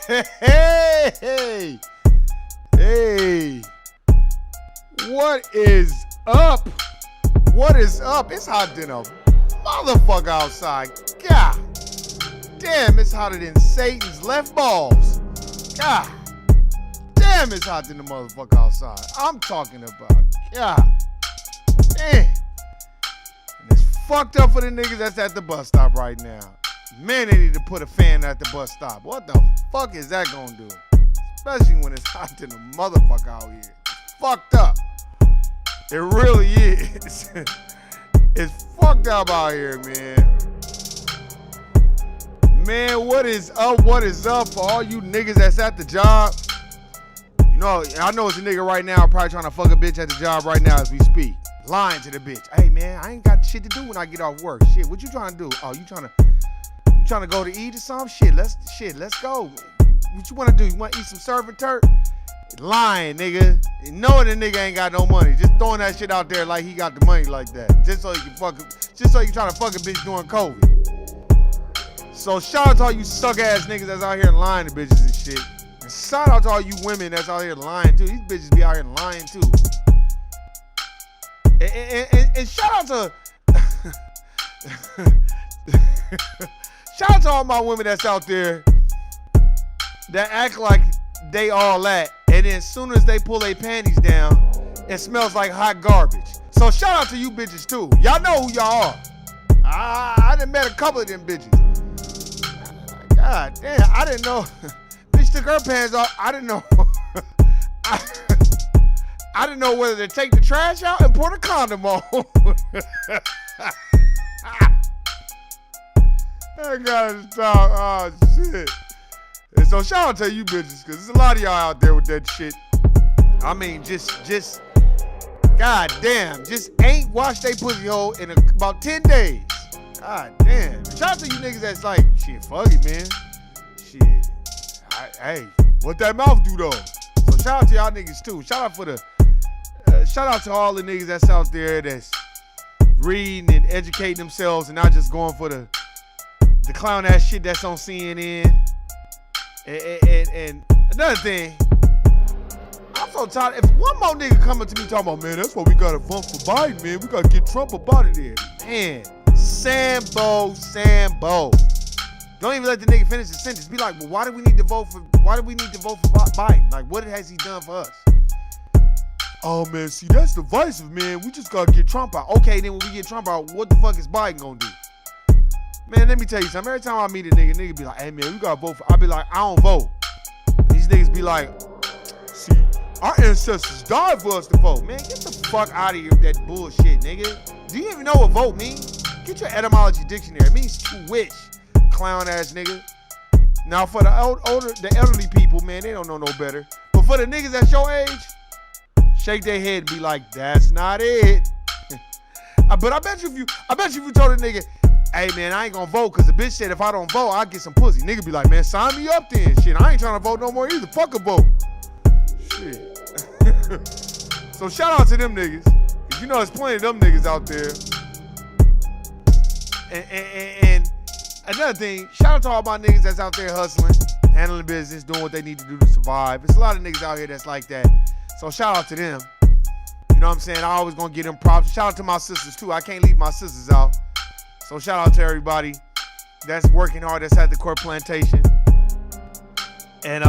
Hey, hey, what is up? What is up? It's hot than a motherfucker outside. God damn, it's hotter than Satan's left balls. God damn, it's hot than the motherfucker outside. I'm talking about, God damn. And it's fucked up for the niggas that's at the bus stop right now. Man, they need to put a fan at the bus stop. What the fuck is that gonna do? Especially when it's hot than a motherfucker out here. It's fucked up. It really is. It's fucked up out here, man. Man, what is up? What is up for all you niggas that's at the job? You know, I know it's a nigga right now probably trying to fuck a bitch at the job right now as we speak. Lying to the bitch. Hey, man, I ain't got shit to do when I get off work. Shit, what you trying to do? Oh, you trying to go to eat or something? Let's go. What you want to do? You want to eat some surf and turf? Lying, nigga. Knowing the nigga ain't got no money. Just throwing that shit out there like he got the money like that. Just so you can try to fuck a bitch during COVID. So shout out to all you suck ass niggas that's out here lying to bitches and shit. And shout out to all you women that's out here lying too. These bitches be out here lying too. And shout out to shout out to all my women that's out there that act like they all that, and then as soon as they pull their panties down, it smells like hot garbage. So shout out to you bitches too. Y'all know who y'all are. I done met a couple of them bitches. God damn, I didn't know. Bitch took her pants off. I didn't know. I didn't know whether to take the trash out and put a condom on. I gotta stop. Oh, shit. And so shout out to you bitches, because there's a lot of y'all out there with that shit. I mean, just, god damn, just ain't washed they pussy hole in about 10 days. God damn. Shout out to you niggas that's like, shit, fuck it, man. Shit. Hey, what that mouth do, though? So shout out to y'all niggas, too. Shout out to all the niggas that's out there that's reading and educating themselves and not just going for the clown ass shit that's on CNN. And another thing, I'm so tired. If one more nigga coming to me talking about, man, that's why we gotta vote for Biden, man. We gotta get Trump up out of there. Man, Sambo. Don't even let the nigga finish the sentence. Be like, well, why do we need to vote for Biden? Like, what has he done for us? Oh, man, see, that's divisive, man. We just gotta get Trump out. Okay, then when we get Trump out, what the fuck is Biden gonna do? Man, let me tell you something. Every time I meet a nigga be like, hey, man, we gotta vote for... I be like, I don't vote. These niggas be like, see, our ancestors died for us to vote. Man, get the fuck out of here with that bullshit, nigga. Do you even know what vote means? Get your etymology dictionary. It means to wish, clown ass nigga. Now, for the elderly people, man, they don't know no better. But for the niggas that's your age, shake their head and be like, that's not it. But I bet you if you told a nigga, hey, man, I ain't gonna vote because the bitch said if I don't vote, I'll get some pussy. Nigga be like, man, sign me up then. Shit, I ain't trying to vote no more either. Fuck a vote. Shit. So shout out to them niggas. Cause you know there's plenty of them niggas out there. And another thing, shout out to all my niggas that's out there hustling, handling business, doing what they need to do to survive. There's a lot of niggas out here that's like that. So shout out to them. You know what I'm saying? I always gonna give them props. Shout out to my sisters too. I can't leave my sisters out. So shout out to everybody that's working hard, that's at the court plantation. And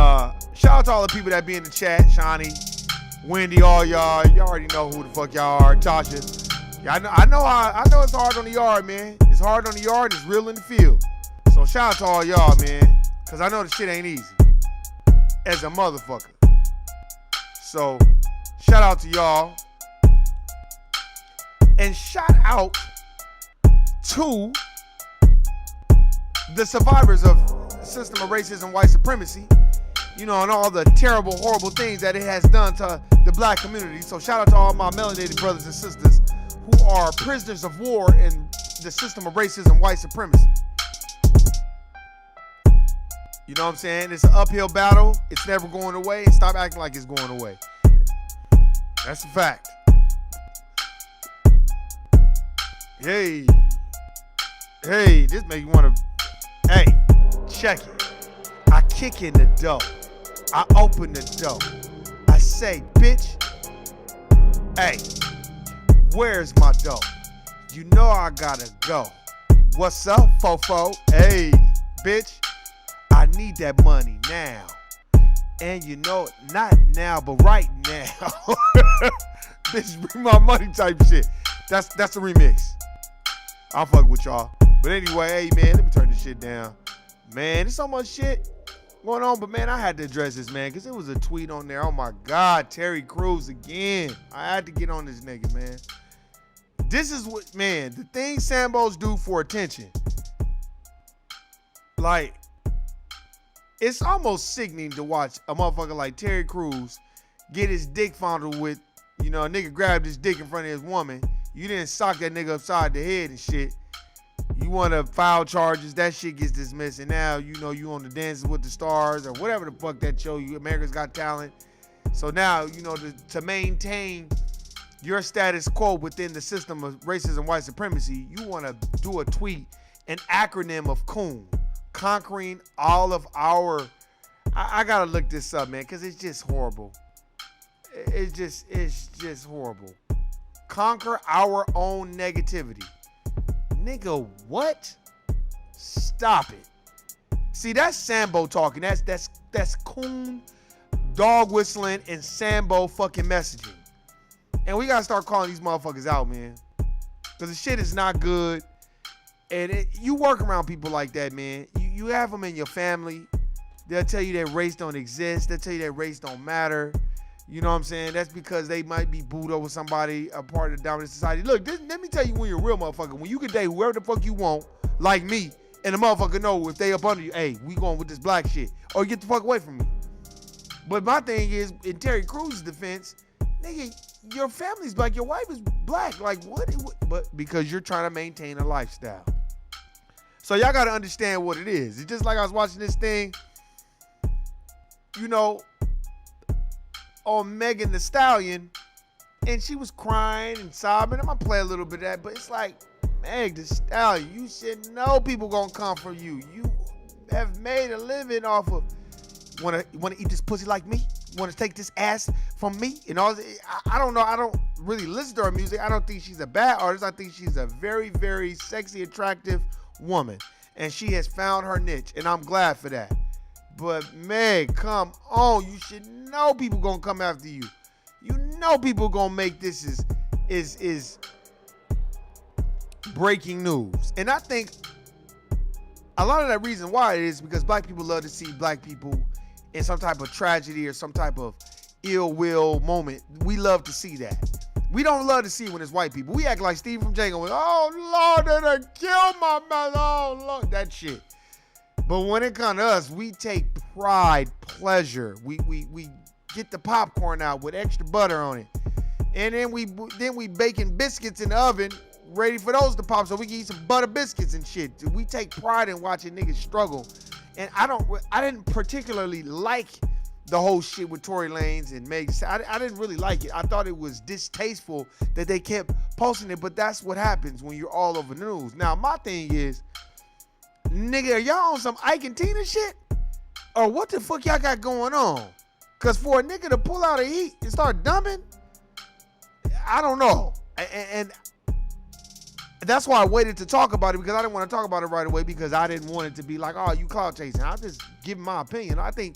shout out to all the people that be in the chat. Shawnee, Wendy, all y'all. Y'all already know who the fuck y'all are. Tasha. Yeah, I know it's hard on the yard, man. It's hard on the yard, it's real in the field. So shout out to all y'all, man. Cause I know the shit ain't easy. As a motherfucker. So shout out to y'all. And shout out to the survivors of the system of racism, white supremacy, you know, and all the terrible, horrible things that it has done to the black community. So shout out to all my melanated brothers and sisters who are prisoners of war in the system of racism, white supremacy. You know what I'm saying? It's an uphill battle. It's never going away. And stop acting like it's going away. That's a fact. Hey, this make you want to, hey, check it. I kick in the door. I open the door. I say, bitch, hey, where's my dough? You know I gotta go. What's up, fofo? Hey, bitch, I need that money now. And you know, not now, but right now. Bitch, bring my money type shit. That's a remix. I'll fuck with y'all. But anyway, hey man, let me turn this shit down. Man, there's so much shit going on, but man, I had to address this, man, because it was a tweet on there. Oh my God, Terry Crews again. I had to get on this nigga, man. This is what, man, the things sambos do for attention. Like, it's almost sickening to watch a motherfucker like Terry Crews get his dick fondled with, you know, a nigga grabbed his dick in front of his woman. You didn't sock that nigga upside the head and shit. You want to file charges, that shit gets dismissed, and now you know you on the Dances with the Stars or whatever the fuck that show you, America's Got Talent. So now, you know, to maintain your status quo within the system of racism, white supremacy, you want to do a tweet, an acronym of COON, conquering all of our, I gotta look this up, man, because it's just horrible. It's just horrible. Conquer our own negativity. Nigga, what? Stop it. See, that's Sambo talking. That's coon, dog whistling, and Sambo fucking messaging. And we gotta start calling these motherfuckers out, man. Because the shit is not good. And you work around people like that, man. You have them in your family. They'll tell you that race don't exist. They'll tell you that race don't matter. You know what I'm saying? That's because they might be booed over somebody, a part of the dominant society. Look, let me tell you when you're a real motherfucker. When you can date whoever the fuck you want, like me, and the motherfucker know if they up under you, hey, we going with this black shit. Or get the fuck away from me. But my thing is, in Terry Crews' defense, nigga, your family's black, your wife is black. Like, what? But because you're trying to maintain a lifestyle. So y'all got to understand what it is. It's just like I was watching this thing, you know, on Megan Thee Stallion, and she was crying and sobbing. I'm gonna play a little bit of that, but it's like, Meg Thee Stallion, you should know people gonna come for you. You have made a living off of, wanna eat this pussy like me? Want to take this ass from me? And all. I don't know. I don't really listen to her music. I don't think she's a bad artist. I think she's a very, very sexy, attractive woman, and she has found her niche, and I'm glad for that. But Meg, come on. You should know people gonna come after you. You know people gonna make this is breaking news. And I think a lot of that reason why it is because black people love to see black people in some type of tragedy or some type of ill will moment. We love to see that. We don't love to see when it's white people. We act like Steve from Django. Oh Lord, they done killed my mother. Oh Lord, that shit. But when it comes to us, we take pride, pleasure. We get the popcorn out with extra butter on it, and then we baking biscuits in the oven, ready for those to pop, so we can eat some butter biscuits and shit. We take pride in watching niggas struggle, and I didn't particularly like the whole shit with Tory Lanez and Meg. I didn't really like it. I thought it was distasteful that they kept posting it, but that's what happens when you're all over the news. Now my thing is, nigga, are y'all on some Ike and Tina shit? Or what the fuck y'all got going on? Because for a nigga to pull out a heat and start dumping, I don't know. And that's why I waited to talk about it, because I didn't want to talk about it right away, because I didn't want it to be like, oh, you clout chasing. I'll just give my opinion. I think,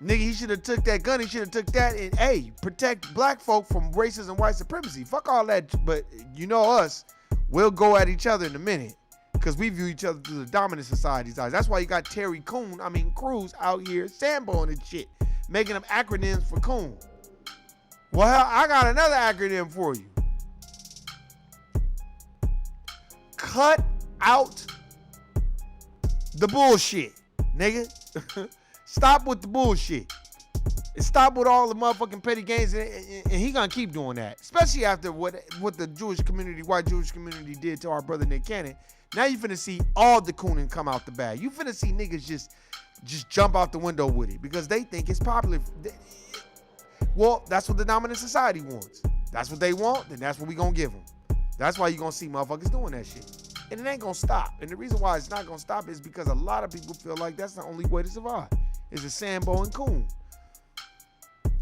nigga, he should have took that gun. He should have took that and, hey, protect black folk from racism and white supremacy. Fuck all that. But you know us, we'll go at each other in a minute, because we view each other through the dominant society's eyes. That's why you got Terry Crews out here samboing and shit, making up acronyms for coon. Well, hell, I got another acronym for you. Cut out the bullshit, nigga. Stop with the bullshit. And stop with all the motherfucking petty games, and he gonna keep doing that. Especially after what the Jewish community, white Jewish community did to our brother Nick Cannon. Now you finna see all the cooning come out the bag. You finna see niggas just jump out the window with it because they think it's popular. Well, that's what the dominant society wants. That's what they want, then that's what we gonna give them. That's why you gonna see motherfuckers doing that shit. And it ain't gonna stop. And the reason why it's not gonna stop is because a lot of people feel like that's the only way to survive. Is a sambo and coon.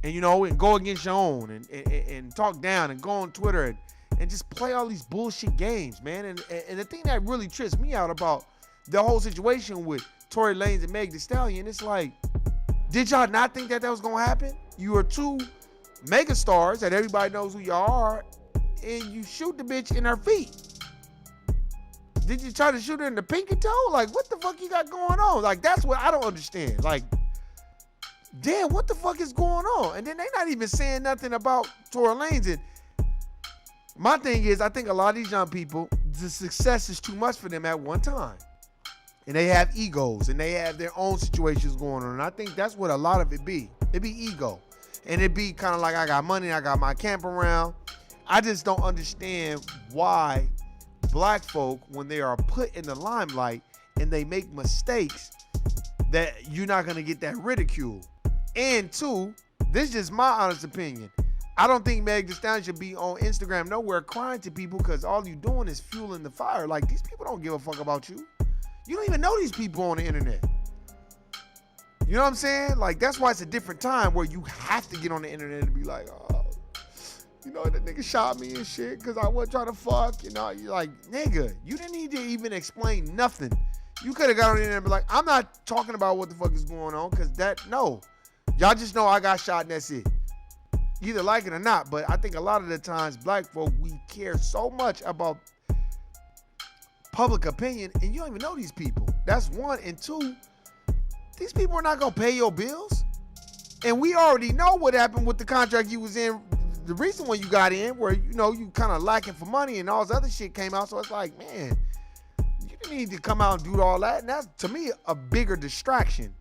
And and go against your own and talk down and go on Twitter and just play all these bullshit games, man. And the thing that really trips me out about the whole situation with Tory Lanez and Meg Thee Stallion, it's like, did y'all not think that was gonna happen? You are two mega stars that everybody knows who y'all are, and you shoot the bitch in her feet. Did you try to shoot her in the pinky toe? Like, what the fuck you got going on? Like, that's what I don't understand. Like, damn, what the fuck is going on? And then they not even saying nothing about Tory Lanez. And my thing is, I think a lot of these young people, the success is too much for them at one time. And they have egos, and they have their own situations going on. And I think that's what a lot of it be. It be ego. And it be kind of like, I got money, I got my camp around. I just don't understand why black folk, when they are put in the limelight and they make mistakes, that you're not going to get that ridicule. And two, this is just my honest opinion. I don't think Meg Thee Stallion should be on Instagram nowhere crying to people, because all you doing is fueling the fire. Like, these people don't give a fuck about you. You don't even know these people on the internet. You know what I'm saying? Like, that's why it's a different time where you have to get on the internet and be like, oh, that nigga shot me and shit because I wasn't trying to fuck. You're like, nigga, you didn't need to even explain nothing. You could have got on the internet and be like, I'm not talking about what the fuck is going on, because no. Y'all just know I got shot and that's it. Either like it or not, but I think a lot of the times black folk, we care so much about public opinion, and you don't even know these people. That's one. And two, these people are not going to pay your bills. And we already know what happened with the contract you was in, the recent one you got in, where, you kind of lacking for money and all this other shit came out. So it's like, man, you didn't need to come out and do all that. And that's, to me, a bigger distraction.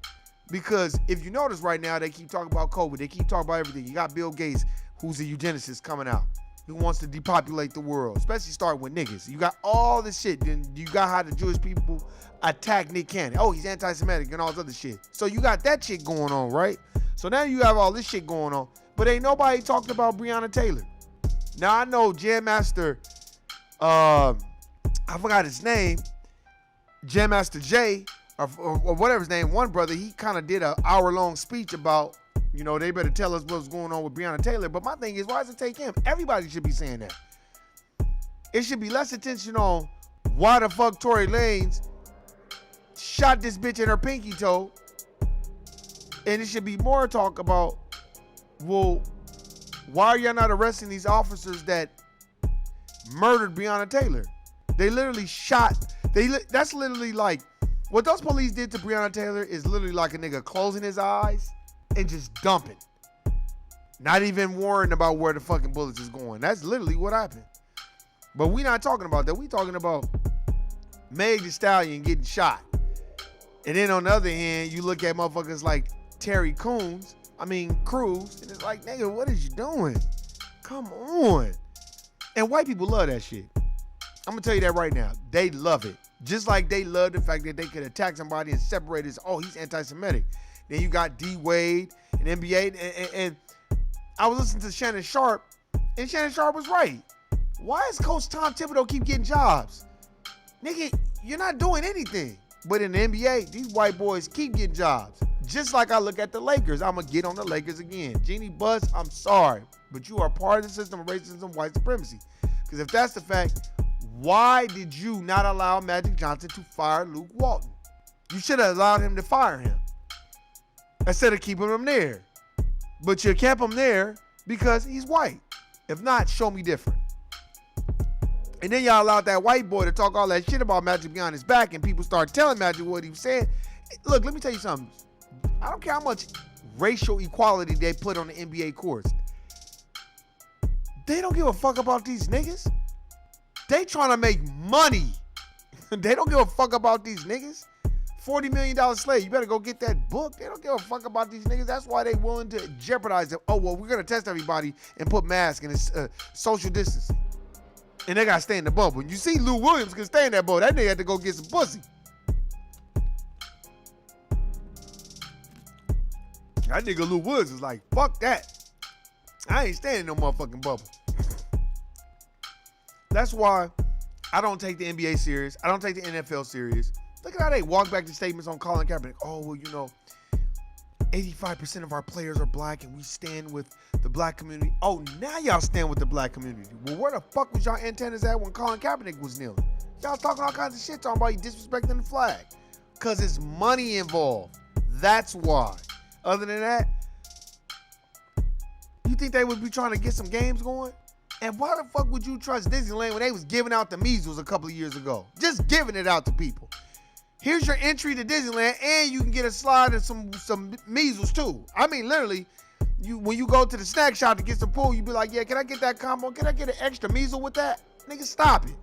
Because if you notice right now, they keep talking about COVID. They keep talking about everything. You got Bill Gates, who's a eugenicist, coming out, who wants to depopulate the world, especially starting with niggas. You got all this shit. Then you got how the Jewish people attack Nick Cannon. Oh, he's anti-Semitic and all this other shit. So you got that shit going on, right? So now you have all this shit going on. But ain't nobody talking about Breonna Taylor. Now, I know Jam Master, I forgot his name, Jam Master Jay, or whatever his name, one brother, he kind of did an hour-long speech about, they better tell us what's going on with Breonna Taylor. But my thing is, why does it take him? Everybody should be saying that. It should be less attention on why the fuck Tory Lanez shot this bitch in her pinky toe. And it should be more talk about, well, why are y'all not arresting these officers that murdered Breonna Taylor? They literally shot, that's literally like, what those police did to Breonna Taylor is literally like a nigga closing his eyes and just dumping. Not even worrying about where the fucking bullets is going. That's literally what happened. But we not talking about that. We talking about Meg Thee Stallion getting shot. And then on the other hand, you look at motherfuckers like Terry Crews, and it's like, nigga, what is you doing? Come on. And white people love that shit. I'm gonna tell you that right now. They love it. Just like they love the fact that they could attack somebody and separate us. Oh, he's anti-Semitic. Then you got D Wade and NBA. And I was listening to Shannon Sharp, and Shannon Sharp was right. Why is Coach Tom Thibodeau keep getting jobs? Nigga, you're not doing anything. But in the NBA, these white boys keep getting jobs. Just like I look at the Lakers. I'm going to get on the Lakers again. Jeannie Buss, I'm sorry, but you are part of the system of racism, white supremacy. Because if that's the fact, why did you not allow Magic Johnson to fire Luke Walton? You should have allowed him to fire him instead of keeping him there. But you kept him there because he's white. If not, show me different. And then y'all allowed that white boy to talk all that shit about Magic behind his back, and people start telling Magic what he was saying. Look, let me tell you something. I don't care how much racial equality they put on the NBA courts. They don't give a fuck about these niggas. They trying to make money. They don't give a fuck about these niggas. $40 million slave. You better go get that book. They don't give a fuck about these niggas. That's why they willing to jeopardize it. Oh, well, we're going to test everybody and put masks and it's social distancing. And they got to stay in the bubble. And you see Lou Williams can stay in that bubble. That nigga had to go get some pussy. That nigga Lou Williams is like, fuck that. I ain't staying in no motherfucking bubble. That's why I don't take the NBA serious. I don't take the NFL serious. Look at how they walk back to statements on Colin Kaepernick. Oh, well, 85% of our players are black and we stand with the black community. Oh, now y'all stand with the black community. Well, where the fuck was y'all antennas at when Colin Kaepernick was kneeling? Y'all talking all kinds of shit, talking about you disrespecting the flag. Because it's money involved. That's why. Other than that, you think they would be trying to get some games going? And why the fuck would you trust Disneyland when they was giving out the measles a couple of years ago? Just giving it out to people. Here's your entry to Disneyland, and you can get a slide and some measles too. I mean, literally, when you go to the snack shop to get some food, you be like, yeah, can I get that combo? Can I get an extra measles with that? Nigga, stop it.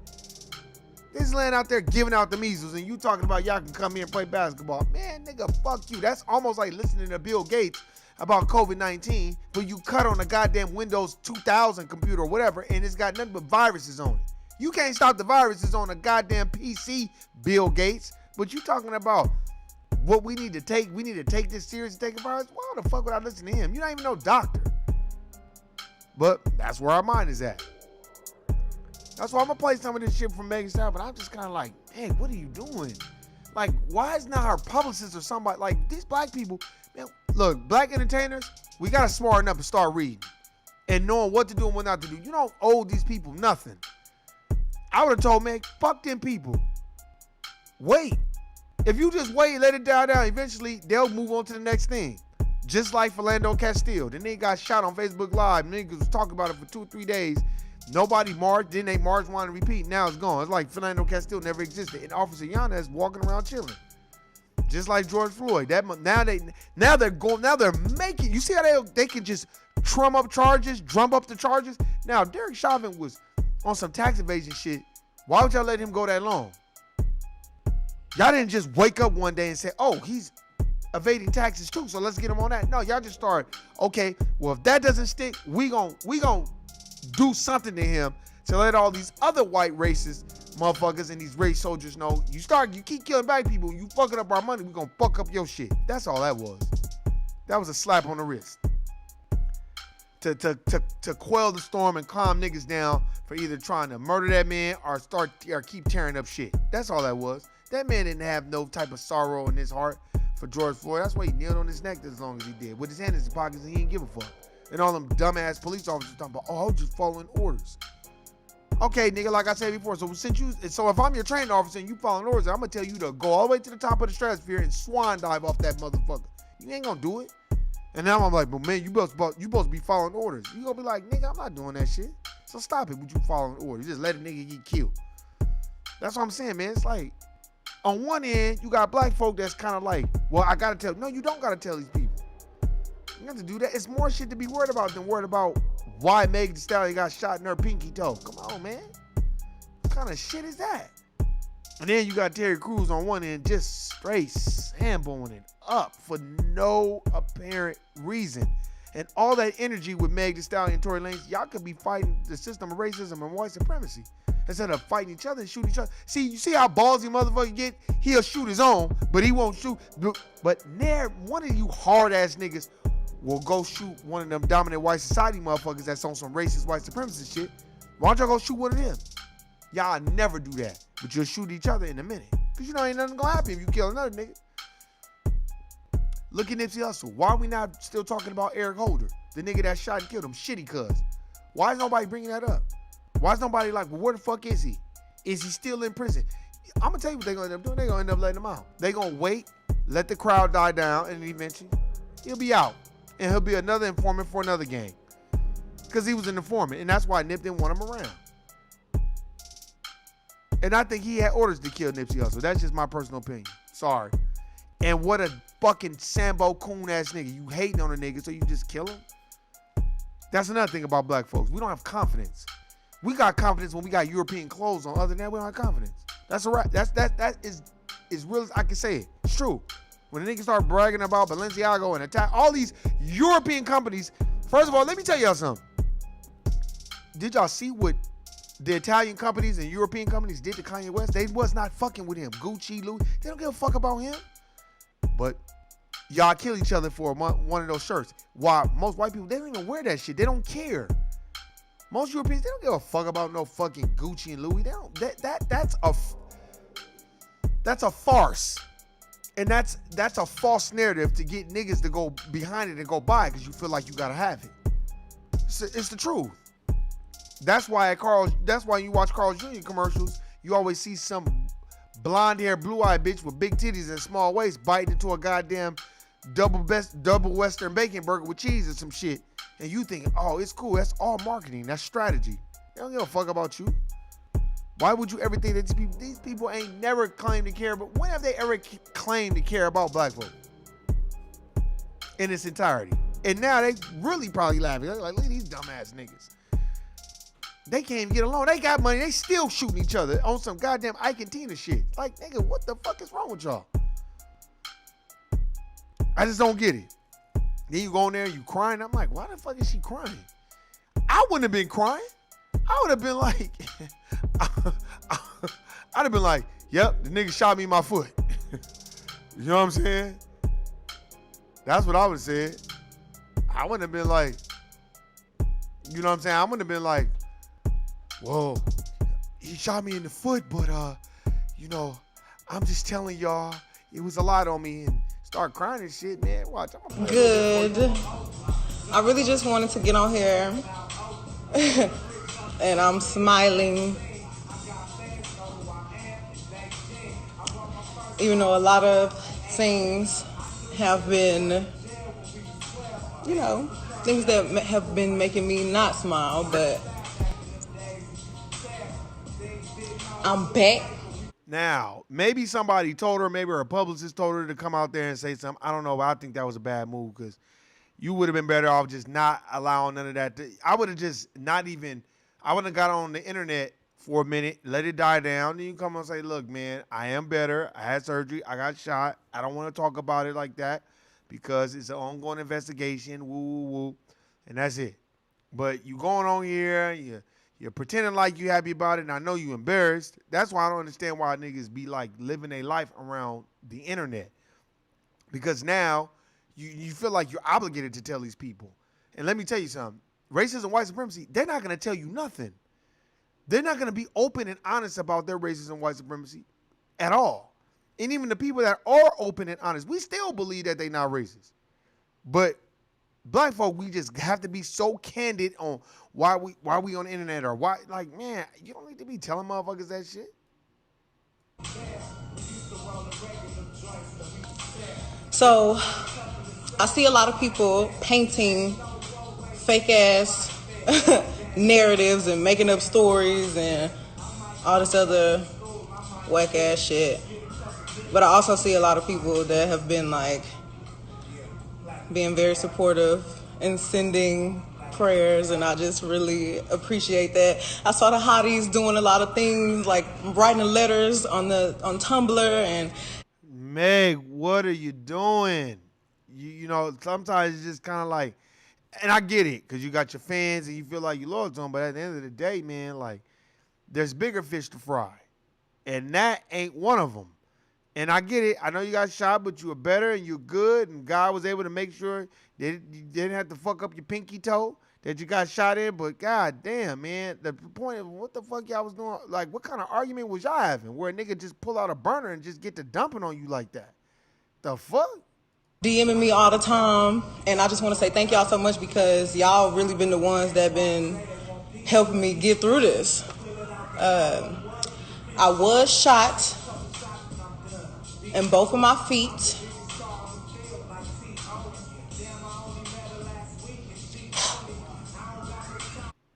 Disneyland out there giving out the measles, and you talking about y'all can come here and play basketball. Man, nigga, fuck you. That's almost like listening to Bill Gates about COVID-19, but you cut on a goddamn Windows 2000 computer or whatever, and it's got nothing but viruses on it. You can't stop the viruses on a goddamn PC, Bill Gates. But you talking about what we need to take. We need to take this serious and take a virus. Why the fuck would I listen to him? You're not even no doctor. But that's where our mind is at. That's why I'm going to play some of this shit from Megan Thee Stallion. But I'm just kind of like, hey, what are you doing? Like, why is not her publicist or somebody, like these black people, man, look, black entertainers, we got to smarten up and start reading and knowing what to do and what not to do. You don't owe these people nothing. I would have told Meg, fuck them people. Wait. If you just wait, let it die down, eventually they'll move on to the next thing. Just like Philando Castile. Then they got shot on Facebook Live. Niggas was talking about it for 2 or 3 days. Nobody marched. Then they marched, wanted to repeat. Now it's gone. It's like Philando Castile never existed. And Officer Yanez walking around chilling. Just like George Floyd. Now they're making. You see how they can just drum up the charges. Now Derek Chauvin was on some tax evasion shit. Why would y'all let him go that long? Y'all didn't just wake up one day and say, oh, he's evading taxes too, so let's get him on that. No, y'all just started, okay, well, if that doesn't stick, we gon' do something to him to let all these other white racist motherfuckers and these race soldiers know, you keep killing black people, you fucking up our money, we gonna fuck up your shit. That's all that was. That was a slap on the wrist. To quell the storm and calm niggas down for either trying to murder that man or keep tearing up shit. That's all that was. That man didn't have no type of sorrow in his heart for George Floyd. That's why he kneeled on his neck as long as he did. With his hand in his pockets, and he didn't give a fuck. And all them dumbass police officers talking about, oh, I was just following orders. Okay, nigga, like I said before, so if I'm your training officer and you following orders, I'm gonna tell you to go all the way to the top of the stratosphere and swan dive off that motherfucker. You ain't gonna do it. And now I'm like, but man, you supposed to be following orders. You gonna be like, nigga, I'm not doing that shit. So stop it with you following orders. You just let a nigga get killed. That's what I'm saying, man. It's like, on one end, you got black folk that's kind of like, well, I gotta tell. No, you don't gotta tell these people. You have to do that. It's more shit to be worried about than worried about why Megan Thee Stallion got shot in her pinky toe. Come on, man. What kind of shit is that? And then you got Terry Crews on one end just straight samboing it up for no apparent reason. And all that energy with Meg Thee Stallion and Tory Lanez, y'all could be fighting the system of racism and white supremacy instead of fighting each other and shooting each other. See, you see how ballsy motherfucker get? He'll shoot his own, but he won't shoot. But one of you hard-ass niggas will go shoot one of them dominant white society motherfuckers that's on some racist white supremacist shit. Why don't y'all go shoot one of them? Y'all never do that, but you'll shoot each other in a minute. Because you know ain't nothing gonna happen if you kill another nigga. Look at Nipsey Hussle. Why are we not still talking about Eric Holder, the nigga that shot and killed him? Shitty cuz. Why is nobody bringing that up? Why is nobody like, well, where the fuck is he? Is he still in prison? I'm gonna tell you what they're gonna end up doing. They're gonna end up letting him out. They're gonna wait, let the crowd die down, and eventually he'll be out. And he'll be another informant for another gang. Because he was an informant, and that's why Nip didn't want him around. And I think he had orders to kill Nipsey Hussle. That's just my personal opinion. Sorry. And what a fucking Sambo coon ass nigga. You hating on a nigga, so you just kill him? That's another thing about black folks. We don't have confidence. We got confidence when we got European clothes on. Other than that, we don't have confidence. That's all right. That is real as I can say it. It's true. When the niggas start bragging about Balenciaga and attack all these European companies, first of all, let me tell y'all something. Did y'all see what the Italian companies and European companies did to Kanye West? They was not fucking with him. Gucci, Louis, they don't give a fuck about him. But y'all kill each other for one of those shirts. While most white people, they don't even wear that shit. They don't care. Most Europeans, they don't give a fuck about no fucking Gucci and Louis. They don't. That's a farce, and that's a false narrative to get niggas to go behind it and go buy it because you feel like you gotta have it. It's the truth. That's why you watch Carl's Jr. commercials, you always see some blonde hair, blue-eyed bitch with big titties and small waist biting into a goddamn double Western bacon burger with cheese and some shit. And you think, oh, it's cool. That's all marketing. That's strategy. They don't give a fuck about you. Why would you ever think that these people ain't never claimed to care? But when have they ever claimed to care about black folk in its entirety? And now they really probably laughing. They're like, look at these dumbass niggas. They can't even get along. They got money. They still shooting each other on some goddamn Ike and Tina shit. Like, nigga, what the fuck is wrong with y'all? I just don't get it. Then you go in there, you crying. I'm like, why the fuck is she crying? I wouldn't have been crying. I would have been like, I'd have been like, yep, the nigga shot me in my foot. You know what I'm saying? That's what I would have said. I wouldn't have been like, you know what I'm saying? I wouldn't have been like, whoa, he shot me in the foot, but you know, I'm just telling y'all, it was a lot on me, and start crying and shit, man. Watch, I'm gonna play good. I really just wanted to get on here and I'm smiling, even though a lot of things have been, you know, things that have been making me not smile, but I'm back. Now, maybe somebody told her, maybe her publicist told her to come out there and say something. I don't know, but I think that was a bad move because you would have been better off just not allowing none of that. I would have just not even, I would have got on the internet for a minute, let it die down. Then you come and say, look, man, I am better. I had surgery. I got shot. I don't want to talk about it like that because it's an ongoing investigation. Woo, woo, woo. And that's it. But you going on here, you're pretending like you happy about it, and I know you embarrassed. That's why I don't understand why niggas be like living their life around the internet. Because now you feel like you're obligated to tell these people. And let me tell you something. Racism, white supremacy, they're not going to tell you nothing. They're not going to be open and honest about their racism, white supremacy at all. And even the people that are open and honest, we still believe that they're not racist. But black folk, we just have to be so candid on why we on the internet or why, like, man, you don't need to be telling motherfuckers that shit. So I see a lot of people painting fake ass narratives and making up stories and all this other whack ass shit. But I also see a lot of people that have been like being very supportive and sending prayers, and I just really appreciate that. I saw the hotties doing a lot of things like writing letters on Tumblr and Meg, what are you doing? You know, sometimes it's just kind of like, and I get it, because you got your fans and you feel like you're loyal to them, but at the end of the day, man, like, there's bigger fish to fry. And that ain't one of them. And I get it. I know you got shot, but you were better and you're good, and God was able to make sure that you didn't have to fuck up your pinky toe that you got shot in. But god damn, man, the point of what the fuck y'all was doing, like, what kind of argument was y'all having where a nigga just pull out a burner and just get to dumping on you like that? The fuck? DMing me all the time, and I just want to say thank y'all so much because y'all really been the ones that been helping me get through this. I was shot in both of my feet.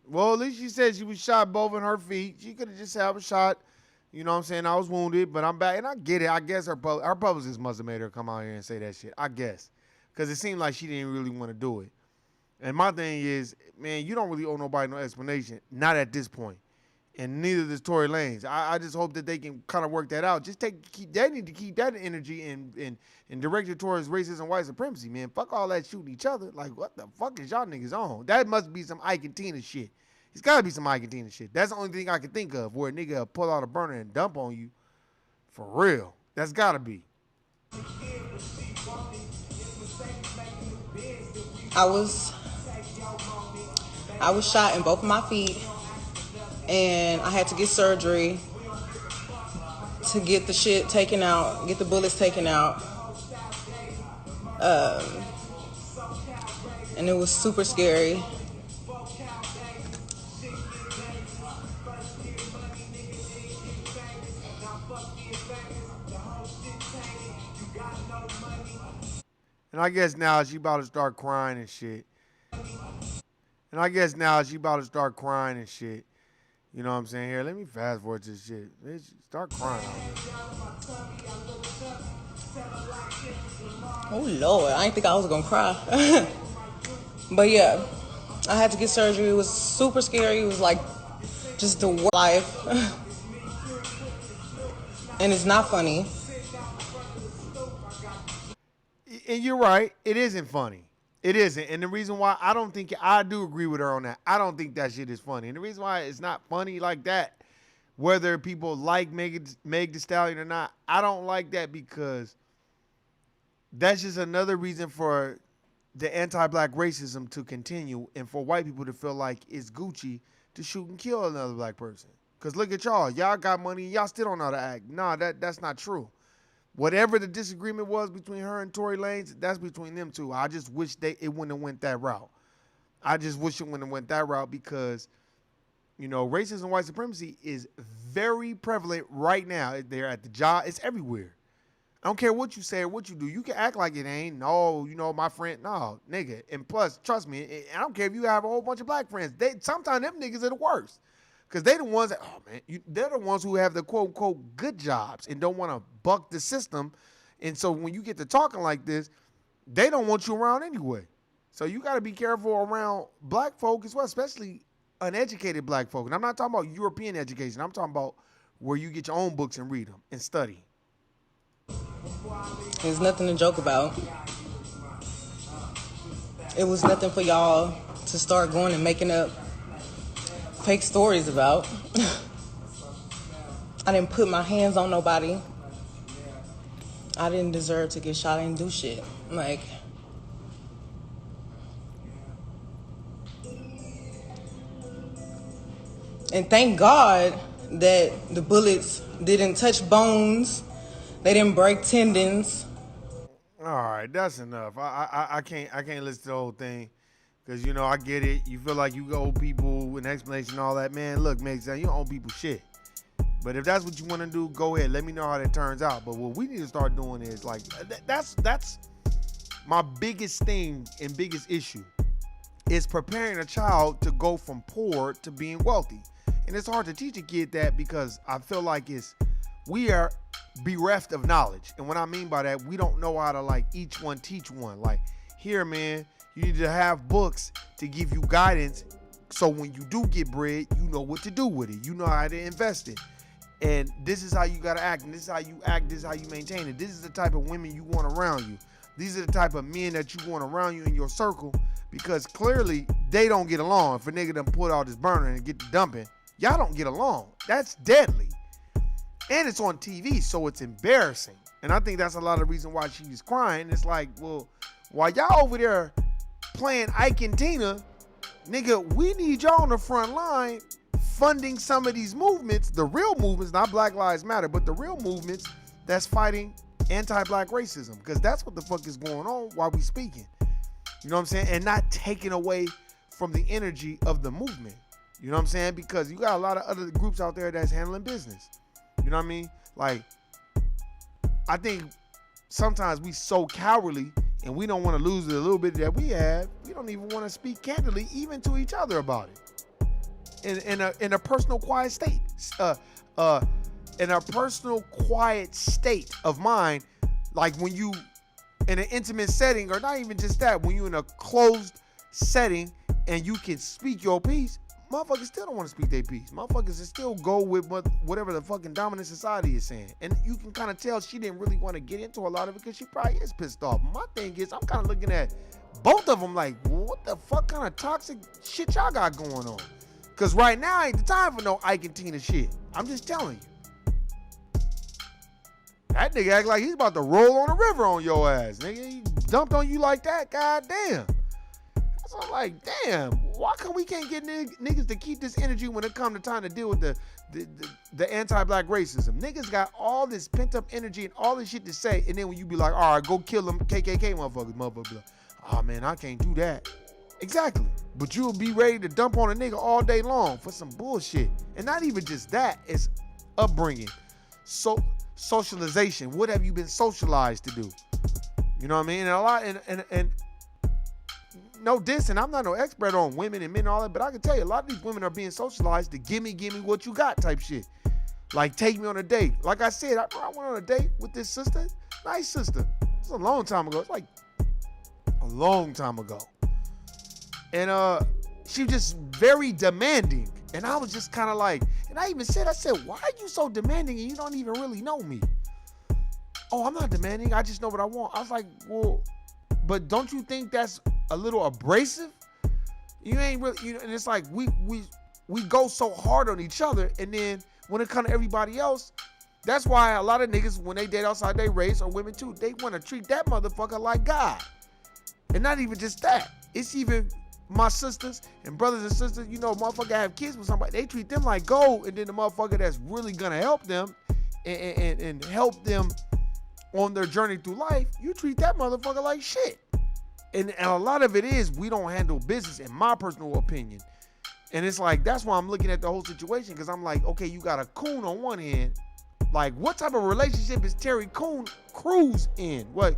Well, at least she said she was shot both in her feet. She could have just had a shot. You know what I'm saying? I was wounded, but I'm back. And I get it. I guess her publicist must have made her come out here and say that shit. I guess. Because it seemed like she didn't really want to do it. And my thing is, man, you don't really owe nobody no explanation. Not at this point. And neither does Tory Lanez. I just hope that they can kind of work that out. Just they need to keep that energy and direct it towards racism and white supremacy, man. Fuck all that shooting each other. Like, what the fuck is y'all niggas on? That must be some Ike and Tina shit. It's got to be some Ike and Tina shit. That's the only thing I can think of where a nigga will pull out a burner and dump on you. For real. That's got to be. I was I was shot in both of my feet, and I had to get surgery to get the shit taken out, get the bullets taken out. And it was super scary. And I guess now she about to start crying and shit. You know what I'm saying? Here, let me fast forward this shit. Bitch, start crying. Oh Lord, I didn't think I was gonna cry. But yeah, I had to get surgery. It was super scary. It was like just the worst life. And it's not funny. And you're right, it isn't funny. It isn't. And the reason why I do agree with her on that. I don't think that shit is funny. And the reason why it's not funny like that, whether people like Meg Thee Stallion or not, I don't like that because that's just another reason for the anti-black racism to continue and for white people to feel like it's Gucci to shoot and kill another black person. Because look at y'all. Y'all got money and y'all still don't know how to act. Nah, that's not true. Whatever the disagreement was between her and Tory Lanez, that's between them two. I just wish it wouldn't have went that route. Because, you know, racism and white supremacy is very prevalent right now. They're at the job. It's everywhere. I don't care what you say or what you do. You can act like it ain't. No, you know, my friend. No, nigga. And plus, trust me, I don't care if you have a whole bunch of black friends. Sometimes them niggas are the worst. Because they the ones that, they're the ones who have the quote unquote good jobs and don't want to buck the system. And so when you get to talking like this, they don't want you around anyway. So you got to be careful around black folk as well, especially uneducated black folk. And I'm not talking about European education. I'm talking about where you get your own books and read them and study. There's nothing to joke about. It was nothing for y'all to start going and making up fake stories about. I didn't put my hands on nobody. I didn't deserve to get shot and do shit. Like, and thank God that the bullets didn't touch bones. They didn't break tendons. All right, that's enough. I can't listen to the whole thing. Because, you know, I get it. You feel like you owe people an explanation and all that. Man, look, man, you don't owe people shit. But if that's what you want to do, go ahead. Let me know how that turns out. But what we need to start doing is, like, that's my biggest thing and biggest issue is preparing a child to go from poor to being wealthy. And it's hard to teach a kid that because I feel like we are bereft of knowledge. And what I mean by that, we don't know how to, like, each one teach one. Like, here, man, you need to have books to give you guidance so when you do get bread, you know what to do with it. You know how to invest it. And this is how you got to act. And this is how you act. This is how you maintain it. This is the type of women you want around you. These are the type of men that you want around you in your circle because clearly they don't get along. If a nigga done pull out his burner and get to dumping, y'all don't get along. That's deadly. And it's on TV, so it's embarrassing. And I think that's a lot of the reason why she's crying. It's like, well, while y'all over there playing Ike and Tina, nigga, we need y'all on the front line funding some of these movements, the real movements, not Black Lives Matter, but the real movements that's fighting anti-black racism, because that's what the fuck is going on while we speaking. You know what I'm saying? And not taking away from the energy of the movement. You know what I'm saying? Because you got a lot of other groups out there that's handling business. You know what I mean? Like, I think sometimes we so cowardly and we don't want to lose the little bit that we have. We don't even want to speak candidly, even to each other about it. In a personal quiet state, in a personal quiet state of mind, like when you in an intimate setting, or not even just that, when you in a closed setting and you can speak your piece, motherfuckers still don't want to speak their piece. Motherfuckers still go with whatever the fucking dominant society is saying. And you can kind of tell she didn't really want to get into a lot of it because she probably is pissed off. My thing is, I'm kind of looking at both of them like, what the fuck kind of toxic shit y'all got going on? Because right now ain't the time for no Ike and Tina shit. I'm just telling you. That nigga act like he's about to roll on a river on your ass. Nigga, he dumped on you like that? God damn. So I'm like, damn. why come we can't get niggas to keep this energy when it come to time to deal with the anti-black racism? Niggas got all this pent-up energy and all this shit to say, and then when you be like, all right, go kill them KKK motherfuckers be like, oh man, I can't do that. Exactly. But you'll be ready to dump on a nigga all day long for some bullshit. And not even just that, it's upbringing. So socialization. What have you been socialized to do? You know what I mean? And a lot and no diss, and I'm not no expert on women and men and all that, but I can tell you a lot of these women are being socialized to give me what you got type shit. Like take me on a date. Like I said, I went on a date with this sister. Nice sister. It's a long time ago. It's like a long time ago. And she was just very demanding. And I was just kind of like, and I said, why are you so demanding and you don't even really know me? Oh, I'm not demanding. I just know what I want. I was like, well, but don't you think that's a little abrasive? You ain't really, you know, and it's like we go so hard on each other, and then when it comes to everybody else, that's why a lot of niggas, when they date outside their race, or women too, they want to treat that motherfucker like God. And not even just that. It's even my sisters and brothers and sisters, you know, motherfucker have kids with somebody, they treat them like gold, and then the motherfucker that's really gonna help them and help them on their journey through life, you treat that motherfucker like shit. And a lot of it is we don't handle business, in my personal opinion. And it's like, that's why I'm looking at the whole situation, because I'm like, okay, you got a coon on one hand. Like, what type of relationship is Terry Crews in? What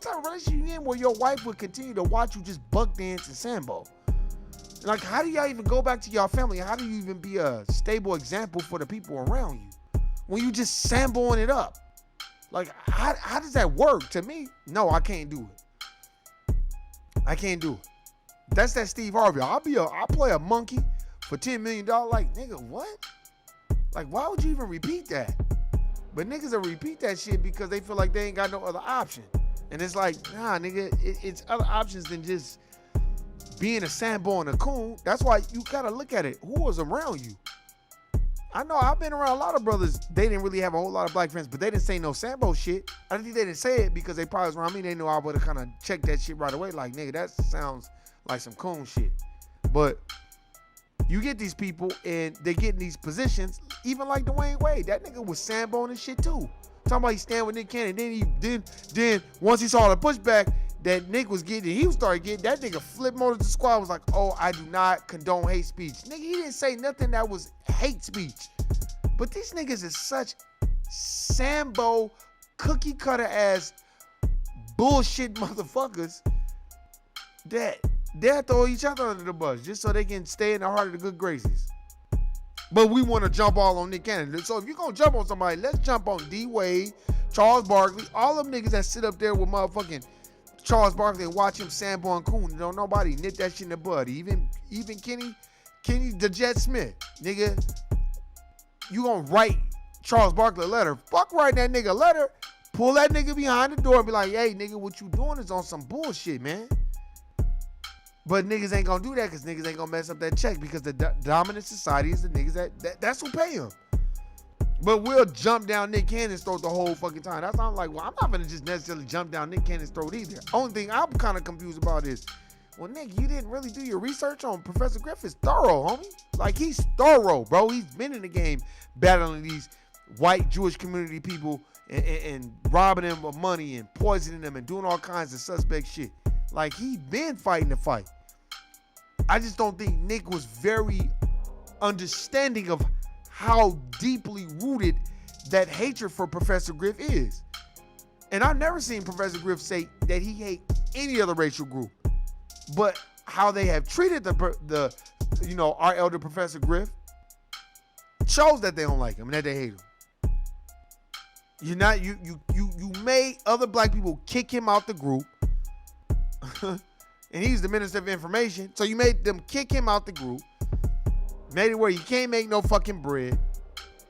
type of relationship you in where your wife would continue to watch you just buck dance and sambo? Like, how do y'all even go back to y'all family? How do you even be a stable example for the people around you when you just samboing it up? Like, how does that work? To me, no, I can't do it. I can't do it. That's that Steve Harvey. I'll play a monkey for $10 million. Like, nigga, what? Like, why would you even repeat that? But niggas will repeat that shit because they feel like they ain't got no other option. And it's like, nah, nigga, it's other options than just being a sambo and a coon. That's why you gotta look at it. Who was around you? I know I've been around a lot of brothers. They didn't really have a whole lot of black friends, but they didn't say no sambo shit. I don't think they didn't say it because they probably was around me. They knew I would have kind of checked that shit right away. Like, nigga, that sounds like some coon shit. But you get these people and they get in these positions, even like Dwayne Wade. That nigga was samboing and shit too. Talking about he stand with Nick Cannon. Then once he saw the pushback that Nick was getting, he started getting, that nigga flipped motor to the squad, was like, oh, I do not condone hate speech. Nigga, he didn't say nothing that was hate speech. But these niggas is such sambo, cookie cutter ass bullshit motherfuckers that they'll throw each other under the bus just so they can stay in the heart of the good graces. But we want to jump all on Nick Cannon. So if you're going to jump on somebody, let's jump on D. Wade, Charles Barkley, all them niggas that sit up there with motherfucking Charles Barkley and watch him sambo and coon. Don't nobody nip that shit in the bud. Even Kenny the Jet Smith. Nigga, you going to write Charles Barkley a letter. Fuck writing that nigga a letter. Pull that nigga behind the door and be like, hey, nigga, what you doing is on some bullshit, man. But niggas ain't gonna do that because niggas ain't gonna mess up that check because the dominant society is the niggas that's who pay him. But we'll jump down Nick Cannon's throat the whole fucking time. That's why I'm like, well, I'm not gonna just necessarily jump down Nick Cannon's throat either. Only thing I'm kind of confused about is, well, Nick, you didn't really do your research on Professor Griffith's thorough, homie. Like, he's thorough, bro. He's been in the game battling these white Jewish community people and robbing them of money and poisoning them and doing all kinds of suspect shit. Like, he been fighting the fight. I just don't think Nick was very understanding of how deeply rooted that hatred for Professor Griff is. And I've never seen Professor Griff say that he hate any other racial group. But how they have treated the our elder Professor Griff shows that they don't like him and that they hate him. You made other black people kick him out the group. And he's the Minister of Information. So you made them kick him out the group. Made it where you can't make no fucking bread.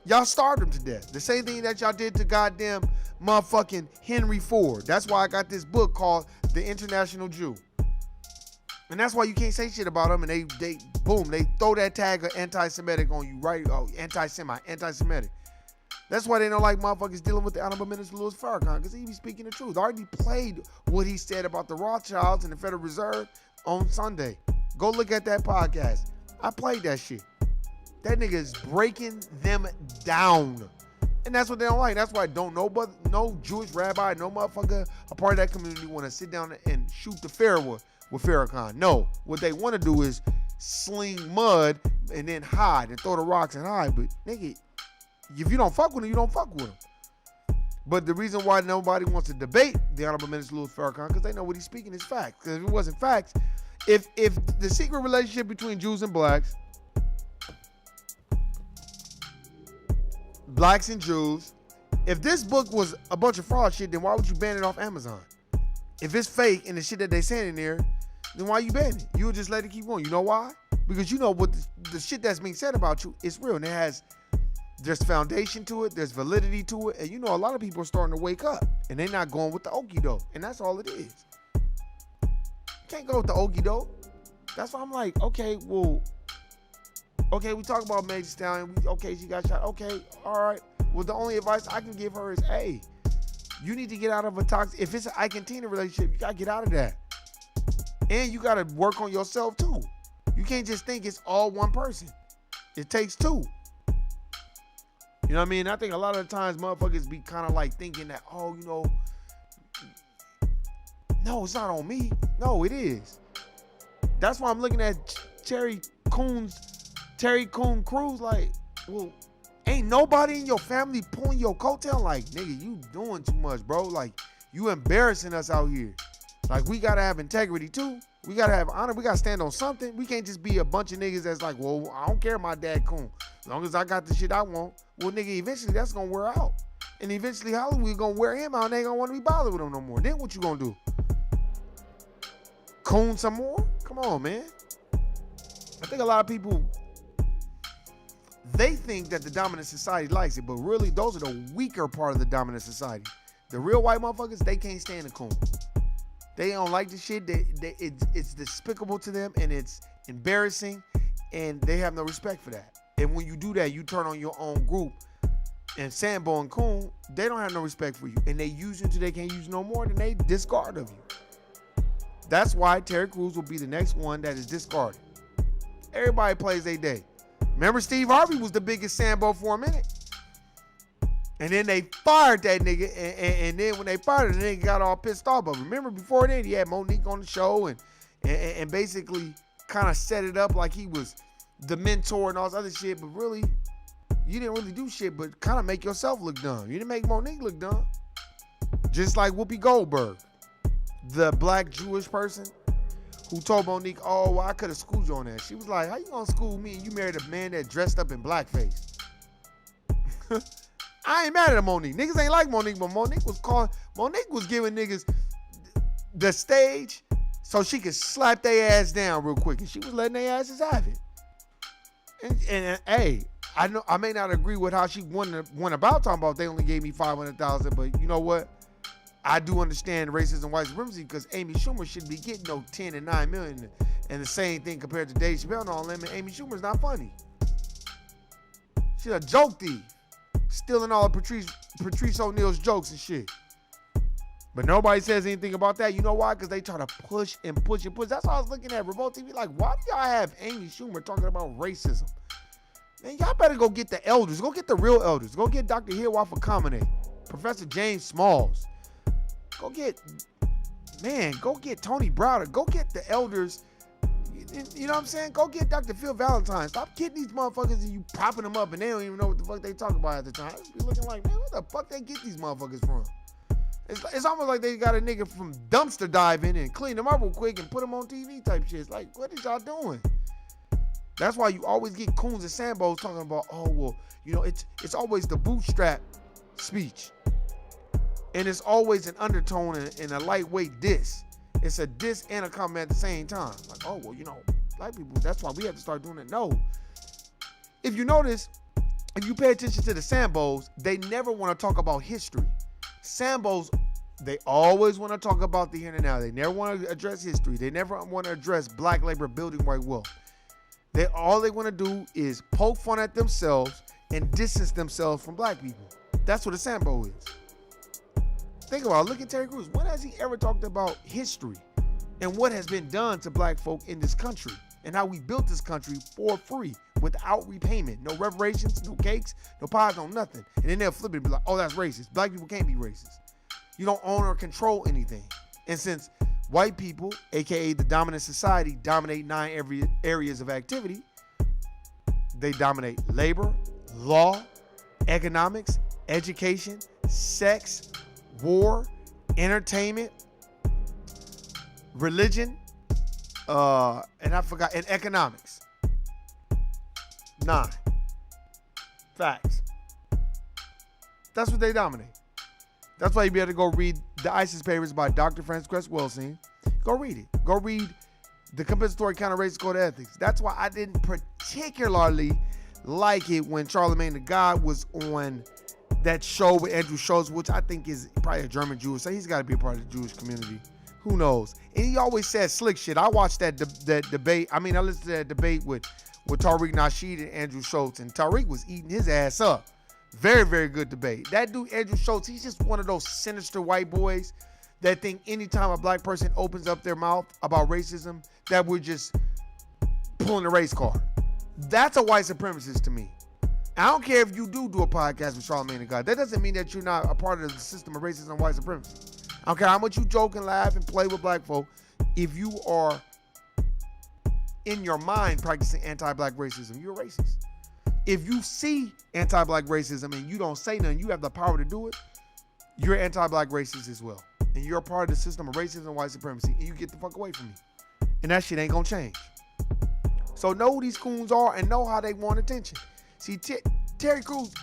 Y'all starved him to death. The same thing that y'all did to goddamn motherfucking Henry Ford. That's why I got this book called The International Jew. And that's why you can't say shit about him. And they throw that tag of anti-Semitic on you, right? Oh, anti-Semitic. That's why they don't like motherfuckers dealing with the Honorable Minister Louis Farrakhan, because he be speaking the truth. I already played what he said about the Rothschilds and the Federal Reserve on Sunday. Go look at that podcast. I played that shit. That nigga is breaking them down. And that's what they don't like. That's why no Jewish rabbi, no motherfucker, a part of that community want to sit down and shoot the fair with Farrakhan. No. What they want to do is sling mud and then hide and throw the rocks and hide. But nigga, if you don't fuck with him, you don't fuck with him. But the reason why nobody wants to debate the Honorable Minister Louis Farrakhan, because they know what he's speaking is facts. Because if it wasn't facts, if the secret relationship between Jews and blacks and Jews, if this book was a bunch of fraud shit, then why would you ban it off Amazon? If it's fake and the shit that they saying in there, then why you ban it? You would just let it keep going. You know why? Because you know what the shit that's being said about you is real, and there's foundation to it, there's validity to it, and you know a lot of people are starting to wake up, and they're not going with the okie doke, and that's all it is. Can't go with the okie doke. That's why I'm like, okay, we talk about Meg Thee Stallion. She got shot. Okay, all right. Well, the only advice I can give her is, hey, you need to get out of a toxic. If it's an Ike and Tina relationship, you gotta get out of that, and you gotta work on yourself too. You can't just think it's all one person. It takes two. You know what I mean? I think a lot of the times motherfuckers be kind of like thinking that, no, it's not on me. No, it is. That's why I'm looking at Terry Coon Cruz like, well, ain't nobody in your family pulling your coattail? Like, nigga, you doing too much, bro. Like, you embarrassing us out here. Like, we gotta have integrity too. We gotta have honor. We gotta stand on something. We can't just be a bunch of niggas that's like, well, I don't care my dad Coon. As long as I got the shit I want. Well, nigga, eventually that's gonna wear out. And eventually Hollywood gonna wear him out and they ain't gonna want to be bothered with him no more. Then what you gonna do? Coon some more? Come on, man. I think a lot of people, they think that the dominant society likes it, but really those are the weaker part of the dominant society. The real white motherfuckers, they can't stand the coon. They don't like the shit. It's despicable to them and it's embarrassing, and they have no respect for that. And when you do that, you turn on your own group. And Sambo and Coon, they don't have no respect for you. And they use you until they can't use you no more, then they discard of you. That's why Terry Crews will be the next one that is discarded. Everybody plays their day. Remember Steve Harvey was the biggest Sambo for a minute. And then they fired that nigga. And then when they fired the nigga got all pissed off. But remember before then, he had Monique on the show and basically kind of set it up like he was the mentor and all this other shit, but really, you didn't really do shit, but kind of make yourself look dumb. You didn't make Monique look dumb. Just like Whoopi Goldberg, the black Jewish person who told Monique, oh, well, I could have schooled you on that. She was like, how you gonna school me and you married a man that dressed up in blackface? I ain't mad at Monique. Niggas ain't like Monique, but Monique was giving niggas the stage so she could slap their ass down real quick, and she was letting their asses have it. And hey, I know I may not agree with how she went about talking about they only gave me $500,000, but you know what? I do understand racism, white supremacy, because Amy Schumer should be getting no 10 and 9 million, and the same thing compared to Dave Chappelle and all them. And Amy Schumer's not funny. She's a joke thief, stealing all of Patrice O'Neal's jokes and shit. But nobody says anything about that. You know why? Because they try to push and push and push. That's why I was looking at Revolt TV like, why do y'all have Amy Schumer talking about racism? Man, y'all better go get the elders. Go get the real elders. Go get Dr. Hiawatha Kamene, Professor James Smalls. Go get Tony Browder. Go get the elders. You know what I'm saying? Go get Dr. Phil Valentine. Stop getting these motherfuckers and you propping them up and they don't even know what the fuck they talking about at the time. I just be looking like, man, where the fuck they get these motherfuckers from? It's almost like they got a nigga from dumpster diving and clean them up real quick and put them on TV type shit. It's like, what is y'all doing? That's why you always get coons and sambos talking about, oh, well, you know, it's always the bootstrap speech. And it's always an undertone and a lightweight diss. It's a diss and a comment at the same time. Like, oh, well, you know, black people, that's why we have to start doing it. No. If you notice, if you pay attention to the sambos, they never want to talk about history. Sambos, they always want to talk about the here and now. They never want to address history. They never want to address black labor building white wealth. All they want to do is poke fun at themselves and distance themselves from black people. That's what a sambo is. Think about it. Look at Terry Crews. When has he ever talked about history? and what has been done to black folk in this country and how we built this country for free without repayment. No reparations, no cakes, no pies, no nothing. And then they'll flip it and be like, oh, that's racist. Black people can't be racist. You don't own or control anything. And since white people, aka the dominant society, dominate 9 areas of activity, they dominate labor, law, economics, education, sex, war, entertainment, religion, and economics. 9. Facts. That's what they dominate. That's why you be able to go read the ISIS papers by Dr. Francis Cress Welsing. Go read it. Go read the Compensatory Counter-Racist Code of Ethics. That's why I didn't particularly like it when Charlemagne the God was on that show with Andrew Schultz, which I think is probably a German Jew, so he's got to be a part of the Jewish community. Who knows? And he always said slick shit. I watched that debate. I listened to that debate with Tariq Nasheed and Andrew Schultz, and Tariq was eating his ass up. Very, very good debate. That dude, Andrew Schultz, he's just one of those sinister white boys that think anytime a black person opens up their mouth about racism, that we're just pulling the race card. That's a white supremacist to me. I don't care if you do a podcast with Charlemagne the God. That doesn't mean that you're not a part of the system of racism and white supremacy. I don't care how much you joke and laugh and play with black folk. If you are in your mind practicing anti-black racism, you're a racist. If you see anti-black racism and you don't say nothing, you have the power to do it, you're anti-black racist as well. And you're a part of the system of racism and white supremacy, and you get the fuck away from me. And that shit ain't gonna change. So know who these coons are and know how they want attention. See, Terry Crews,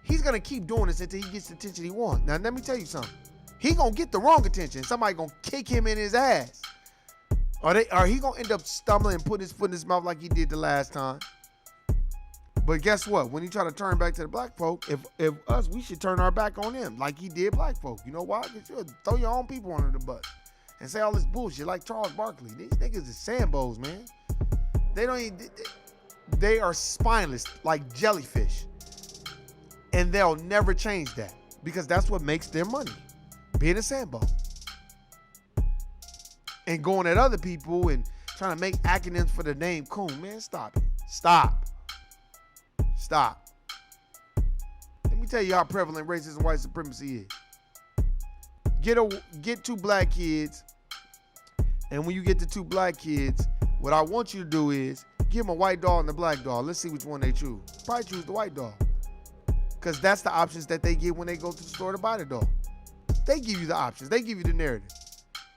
he's gonna keep doing this until he gets the attention he wants. Now, let me tell you something. He gonna get the wrong attention. Somebody gonna kick him in his ass. Or he gonna end up stumbling and putting his foot in his mouth like he did the last time. But guess what? When he try to turn back to the black folk, if us, we should turn our back on him like he did black folk. You know why? Because you throw your own people under the bus and say all this bullshit like Charles Barkley. These niggas is sambos, man. They are spineless like jellyfish. And they'll never change that because that's what makes their money. Being a sambo. And going at other people and trying to make acronyms for the name coon. Man, stop it. Stop. Let me tell you how prevalent racism and white supremacy is. Get 2 black kids, and when you get the 2 black kids, what I want you to do is give them a white doll and a black doll. Let's see which one they choose. Probably choose the white doll. Because that's the options that they get when they go to the store to buy the doll. They give you the options. They give you the narrative.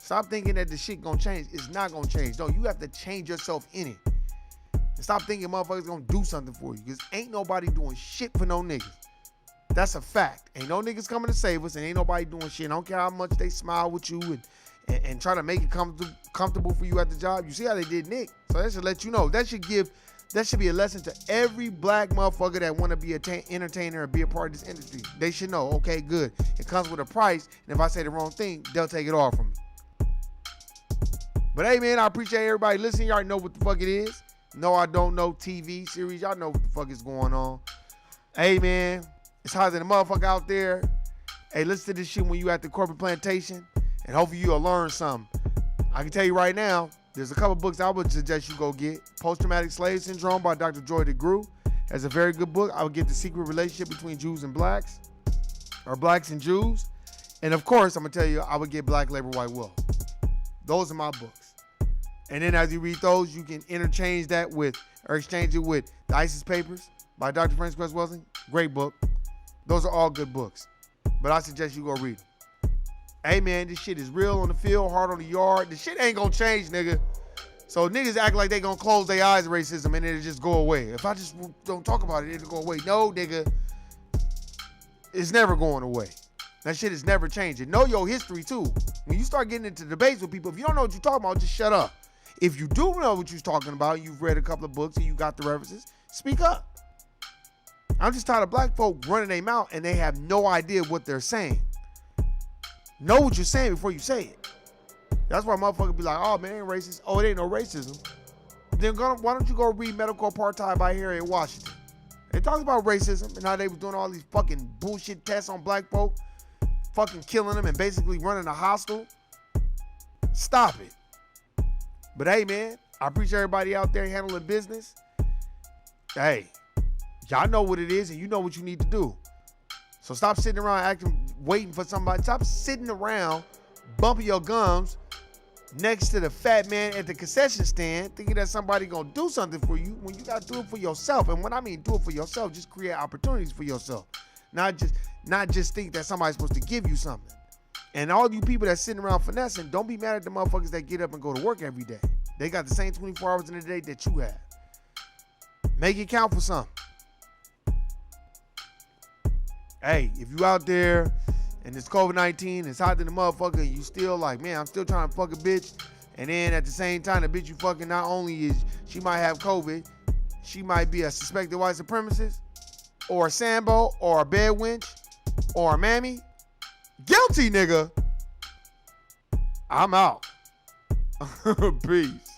Stop thinking that the shit gonna change. It's not gonna change. No, you have to change yourself in it. And stop thinking motherfuckers gonna do something for you. Because ain't nobody doing shit for no niggas. That's a fact. Ain't no niggas coming to save us, and ain't nobody doing shit. I don't care how much they smile with you and try to make it comfortable for you at the job. You see how they did Nick. So that should let you know. That should be a lesson to every black motherfucker that want to be an entertainer and be a part of this industry. They should know, okay, good. It comes with a price, and if I say the wrong thing, they'll take it off from me. But hey, man, I appreciate everybody listening. Y'all already know what the fuck it is. No, I don't know TV series. Y'all know what the fuck is going on. Hey, man, it's hot than a motherfucker out there. Hey, listen to this shit when you at the corporate plantation, and hopefully you'll learn something. I can tell you right now, there's a couple books I would suggest you go get. Post-Traumatic Slave Syndrome by Dr. Joy DeGruy. That's a very good book. I would get The Secret Relationship Between Jews and Blacks, or Blacks and Jews. And of course, I'm going to tell you, I would get Black Labor, White Wealth. Those are my books. And then as you read those, you can interchange that with, or exchange it with The ISIS Papers by Dr. Francis Cress Welsing. Great book. Those are all good books. But I suggest you go read them. Hey, man, this shit is real on the field, hard on the yard. This shit ain't gonna change, nigga. So niggas act like they gonna close their eyes to racism and it'll just go away. If I just don't talk about it, it'll go away. No, nigga. It's never going away. That shit is never changing. Know your history, too. When you start getting into debates with people, if you don't know what you're talking about, just shut up. If you do know what you're talking about, you've read a couple of books and you got the references, speak up. I'm just tired of black folk running their mouth and they have no idea what they're saying. Know what you're saying before you say it. That's why motherfuckers be like, oh man, it ain't racist. Oh, it ain't no racism. Then why don't you go read Medical Apartheid by Harriet Washington? It talks about racism and how they was doing all these fucking bullshit tests on black folk, fucking killing them and basically running a hostel. Stop it. But hey, man, I appreciate everybody out there handling business. Hey, y'all know what it is and you know what you need to do. So stop sitting around waiting for somebody. Stop sitting around bumping your gums next to the fat man at the concession stand thinking that somebody gonna do something for you when you gotta do it for yourself. And when I mean do it for yourself, just create opportunities for yourself. Not just think that somebody's supposed to give you something. And all you people that's sitting around finessing, don't be mad at the motherfuckers that get up and go to work every day. They got the same 24 hours in the day that you have. Make it count for something. Hey, if you out there and it's COVID-19, it's hot than the motherfucker, and you still like, man, I'm still trying to fuck a bitch. And then at the same time, the bitch you fucking not only is, she might have COVID, she might be a suspected white supremacist, or a sambo, or a bed wench, or a mammy. Guilty, nigga. I'm out. Peace.